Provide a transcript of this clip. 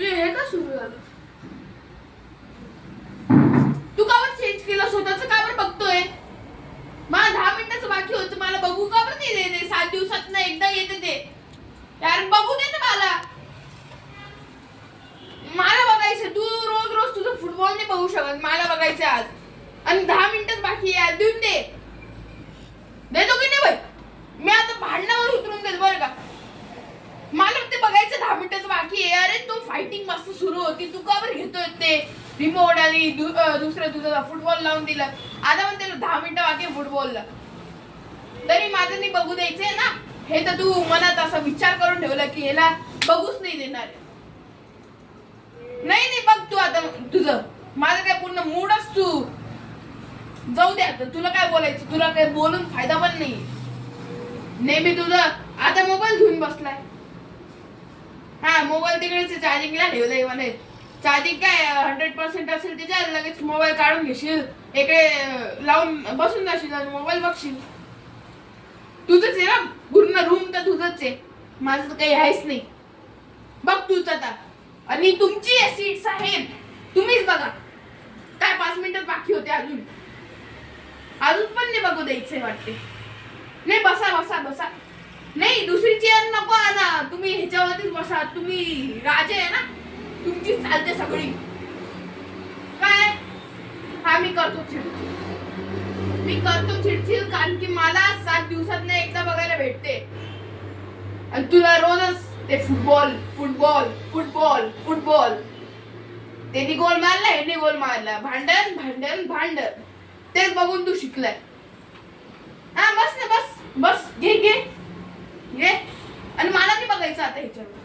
हे का सुरू झालं? तू का बरं चेंज केलं स्वतःच? का बरं बघतोय? मला 10 मिनिटाचं बाकी होतं, मला बघू का बरं नाही देते? 7 दिवसात ना एकदा येते ते. यार बघू दे ना मला. मला बघायचं. तू रोज रोज तुझं फुटबॉल नाही बघू शकत. मला बघायचं आज. आणि 10 मिनिटच बाकी आहे. देऊन दे. देतो की नाही बाई? मी आता भांडणावर उतरून देत बरं का. मला ते बघायचं 10 मिनिटाचं बाकी आहे. अरे तो फायटिंग मस्त सुरू होती. तू का बरं घेतोय ते रिमोट आणि दुसरं तुझं फुटबॉल लावून दिलं. आता पण त्याला 10 मिनिटं बाकी आहे फुटबॉलला. तरी माझं नाही बघू द्यायचंय ना. हे तर तू मनात असा विचार करून ठेवला की याला बघूच नाही देणार. नाही नाही बघ तू आता तुझं. माझं काय पूर्ण मूडच तू. जाऊ दे आता. तुला काय बोलायचं? तुला काय बोलून फायदा पण नाही. नेहमी तुझं आता मोबाईल घेऊन बसलाय. हा मोबाईल तिकडेच चार्जिंगला ठेवलंय म्हणे. चार्जिंग काय 100% असेल त्याच्या लगेच मोबाईल काढून घेशील. इकडे लावून बसून जाशील आणि मोबाईल बघशील. तुझंच आहे ना पूर्ण रूम तर तुझंच आहे. माझं तर काही आहेच नाही. बघ तूच आता. आणि तुमची सीट्स आहेत. तुम्हीच बघा. काय 5 मिनिटं बाकी होते अजून. अजून पण नाही बघू द्यायचंय वाटते. नाही बसा बसा बसा. नाही दुसरी चेअर नको आणा. तुम्ही ह्याच्यावरतीच बसा. तुम्ही राजे आहे ना. तुमची चालते सगळी. काय हा मी करतो चिडचिड. मी करतो चिडचिड कारण की मला 7 दिवसात एकदा बघायला भेटते. आणि तुला रोजच ते फुटबॉल फुटबॉल फुटबॉल फुटबॉल. त्यांनी गोल मारला ह्याने गोल मारला. भांडण भांडण भांडण. तेच बघून तू शिकलाय. हा बस ना बस बस. घे घे घे. आणि मला नाही बघायचं आता ह्याच्यावर.